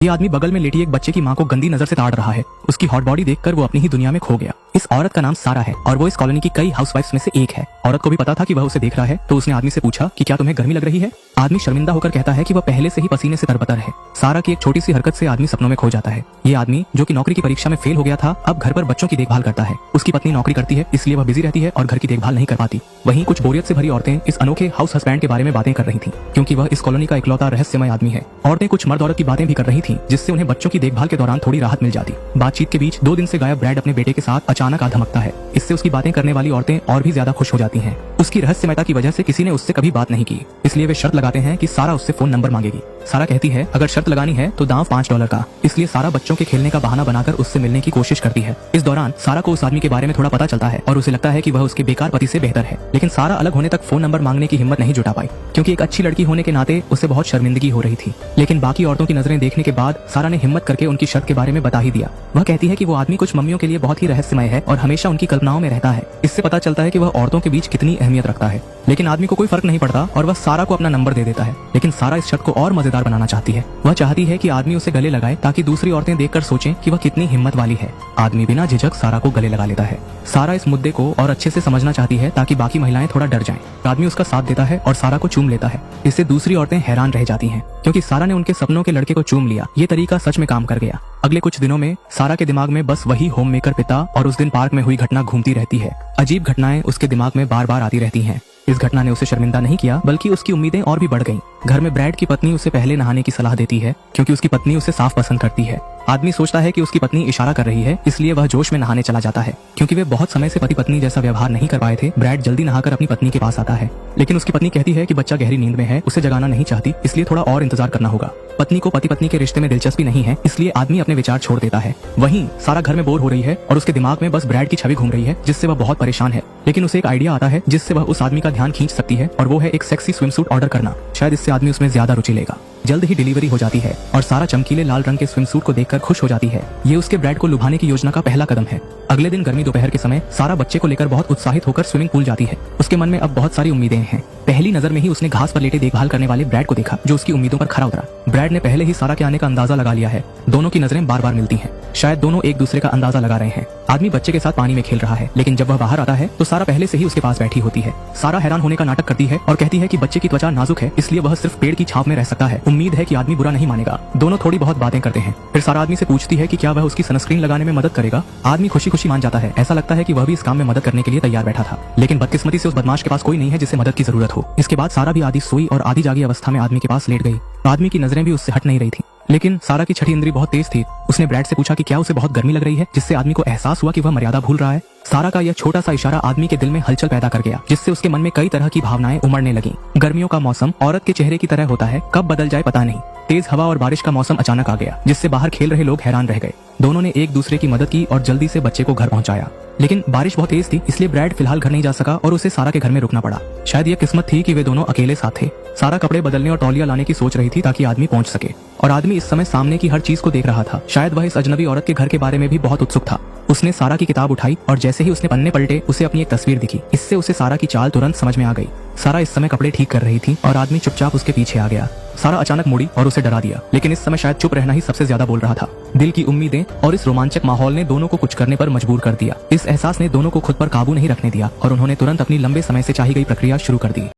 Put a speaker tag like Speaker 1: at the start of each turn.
Speaker 1: ये आदमी बगल में लेटी एक बच्चे की माँ को गंदी नजर से ताड़ रहा है। उसकी हॉट बॉडी देखकर वो अपनी ही दुनिया में खो गया। इस औरत का नाम सारा है और वो इस कॉलोनी की कई हाउसवाइफ्स में से एक है। औरत को भी पता था कि वह उसे देख रहा है, तो उसने आदमी से पूछा कि क्या तुम्हें गर्मी लग रही है। आदमी शर्मिंदा होकर कहता है कि वह पहले से ही पसीने से तरबतर है। सारा की एक छोटी सी हरकत से आदमी सपनों में खो जाता है। ये आदमी जो कि नौकरी की परीक्षा में फेल हो गया था, अब घर पर बच्चों की देखभाल करता है। उसकी पत्नी नौकरी करती है, इसलिए वह बिजी रहती है और घर की देखभाल नहीं कर पाती। वहीं कुछ बोरियत से भरी औरतें इस अनोखे हाउस हस्बैंड के बारे में बातें कर रही थी, क्योंकि वह इस कॉलोनी का इकलौता रहस्यमय आदमी है। औरतें कुछ मर्द औरत की बातें भी कर रही थी, जिससे उन्हें बच्चों की देखभाल के दौरान थोड़ी राहत मिल जाती। बातचीत के बीच 2 दिन से गायब ब्रैड अपने बेटे के साथ अचानक आ धमकता है। इससे उसकी बातें करने वाली औरतें और भी ज्यादा खुश हो जाती हैं। उसकी रहस्यमयता की वजह से किसी ने उससे कभी बात नहीं की, इसलिए वे शर्त लगाते हैं कि सारा उससे फोन नंबर मांगेगी। सारा कहती है अगर शर्त लगानी है तो दांव $5 का। इसलिए सारा बच्चों के खेलने का बहाना बनाकर उससे मिलने की कोशिश करती है। इस दौरान सारा को उस आदमी के बारे में थोड़ा पता चलता है और उसे लगता है कि वह उसके बेकार पति से बेहतर है। लेकिन सारा अलग होने तक फोन नंबर मांगने की हिम्मत नहीं जुटा पाई, क्योंकि एक अच्छी लड़की होने के नाते उसे बहुत शर्मिंदगी हो रही थी। लेकिन बाकी औरतों की नजरें देखने के बाद सारा ने हिम्मत करके उनकी शर्त के बारे में बता ही दिया। वह कहती है कि वो आदमी कुछ मम्मियों के लिए बहुत ही रहस्यमय है और हमेशा उनकी कल्पनाओं में रहता है। इससे पता चलता है कि वह औरतों के बीच कितनी अहमियत रखता है। लेकिन आदमी को कोई फर्क नहीं पड़ता और वह सारा को अपना नंबर दे देता है। लेकिन सारा इस शर्त को और मजेदार बनाना चाहती है। वह चाहती है कि आदमी उसे गले लगाए ताकि दूसरी औरतें देखकर सोचें कि वह कितनी हिम्मत वाली है। आदमी बिना झिझक सारा को गले लगा लेता है। सारा इस मुद्दे को और अच्छे से समझना चाहती है ताकि बाकी महिलाएं थोड़ा डर जाएं। आदमी उसका साथ देता है और सारा को चूम लेता है। इससे दूसरी औरतें हैरान रह जाती हैं, क्योंकि सारा ने उनके सपनों के लड़के को चूम लिया। ये तरीका सच में काम कर गया। अगले कुछ दिनों में सारा के दिमाग में बस वही होम मेकर पिता और उस दिन पार्क में हुई घटना घूमती रहती है। अजीब घटनाएं उसके दिमाग में बार बार आती रहती हैं। इस घटना ने उसे शर्मिंदा नहीं किया, बल्कि उसकी उम्मीदें और भी बढ़ गईं। घर में ब्रैड की पत्नी उसे पहले नहाने की सलाह देती है, क्योंकि उसकी पत्नी उसे साफ पसंद करती है। आदमी सोचता है कि उसकी पत्नी इशारा कर रही है, इसलिए वह जोश में नहाने चला जाता है। क्योंकि वे बहुत समय से पति पत्नी जैसा व्यवहार नहीं कर पाए थे, ब्रैड जल्दी नहाकर अपनी पत्नी के पास आता है। लेकिन उसकी पत्नी कहती है कि बच्चा गहरी नींद में है, उसे जगाना नहीं चाहती, इसलिए थोड़ा और इंतजार करना होगा। पत्नी को पति पत्नी के रिश्ते में दिलचस्पी नहीं है, इसलिए आदमी अपने विचार छोड़ देता है। वहीं सारा घर में बोर हो रही है और उसके दिमाग में बस ब्रैड की छवि घूम रही है, जिससे वह बहुत परेशान है। लेकिन उसे एक आइडिया आता है जिससे वह उस आदमी का ध्यान खींच सकती है, और वो है एक सेक्सी स्विमसूट ऑर्डर करना। शायद इससे आदमी उसमें ज्यादा रुचि लेगा। जल्द ही डिलीवरी हो जाती है और सारा चमकीले लाल रंग के स्विमसूट को देखकर खुश हो जाती है। ये उसके ब्रैड को लुभाने की योजना का पहला कदम है। अगले दिन गर्मी दोपहर के समय सारा बच्चे को लेकर बहुत उत्साहित होकर स्विमिंग पूल जाती है। उसके मन में अब बहुत सारी उम्मीदें हैं। पहली नजर में ही उसने घास पर लेटे देखभाल करने वाले ब्रैड को देखा, जो उसकी उम्मीदों पर खरा उतरा। ब्रैड ने पहले ही सारा के आने का अंदाजा लगा लिया है। दोनों की नजरें बार बार मिलती हैं। शायद दोनों एक दूसरे का अंदाजा लगा रहे हैं। आदमी बच्चे के साथ पानी में खेल रहा है, लेकिन जब वह बाहर आता है तो सारा पहले से ही उसके पास बैठी होती है। सारा हैरान होने का नाटक करती है और कहती है कि बच्चे की त्वचा नाजुक है, इसलिए वह सिर्फ पेड़ की छांव में रह सकता है। उम्मीद है कि आदमी बुरा नहीं मानेगा। दोनों थोड़ी बहुत बातें करते हैं। फिर सारा आदमी से पूछती है कि क्या वह उसकी सनस्क्रीन लगाने में मदद करेगा। आदमी खुशी खुशी मान जाता है। ऐसा लगता है कि वह भी इस काम में मदद करने के लिए तैयार बैठा था। लेकिन बदकिस्मती से उस बदमाश के पास कोई नहीं है जिसे मदद की जरूरत हो। इसके बाद सारा भी आधी सोई और आधी जागी अवस्था में आदमी के पास लेट गई। आदमी की नजरें भी उससे हट नहीं रही थी। लेकिन सारा की छठी इंद्री बहुत तेज थी। उसने ब्रैड से पूछा कि क्या उसे बहुत गर्मी लग रही है, जिससे आदमी को एहसास हुआ कि वह मर्यादा भूल रहा है। सारा का यह छोटा सा इशारा आदमी के दिल में हलचल पैदा कर गया, जिससे उसके मन में कई तरह की भावनाएं उमड़ने लगीं। गर्मियों का मौसम औरत के चेहरे की तरह होता है, कब बदल जाए पता नहीं। तेज हवा और बारिश का मौसम अचानक आ गया, जिससे बाहर खेल रहे लोग हैरान रह गए। दोनों ने एक दूसरे की मदद की और जल्दी से बच्चे को घर पहुंचाया। लेकिन बारिश बहुत तेज थी, इसलिए ब्रैड फिलहाल घर नहीं जा सका और उसे सारा के घर में रुकना पड़ा। शायद यह किस्मत थी कि वे दोनों अकेले साथ थे। सारा कपड़े बदलने और तौलिया लाने की सोच रही थी ताकि आदमी पहुंच सके, और आदमी इस समय सामने की हर चीज को देख रहा था। शायद वह इस अजनबी औरत के घर के बारे में भी बहुत उत्सुक था। उसने सारा की किताब उठाई और जैसे ही उसने पन्ने पलटे उसे अपनी एक तस्वीर दिखी। इससे उसे सारा की चाल तुरंत समझ में आ गई। सारा इस समय कपड़े ठीक कर रही थी और आदमी चुपचाप उसके पीछे आ गया। सारा अचानक मुड़ी और उसे डरा दिया, लेकिन इस समय शायद चुप रहना ही सबसे ज्यादा बोल रहा था। दिल की उम्मीदें और इस रोमांचक माहौल ने दोनों को कुछ करने पर मजबूर कर दिया। इस एहसास ने दोनों को खुद पर काबू नहीं रखने दिया और उन्होंने तुरंत अपनी लंबे समय से चाही गई प्रक्रिया शुरू कर दी।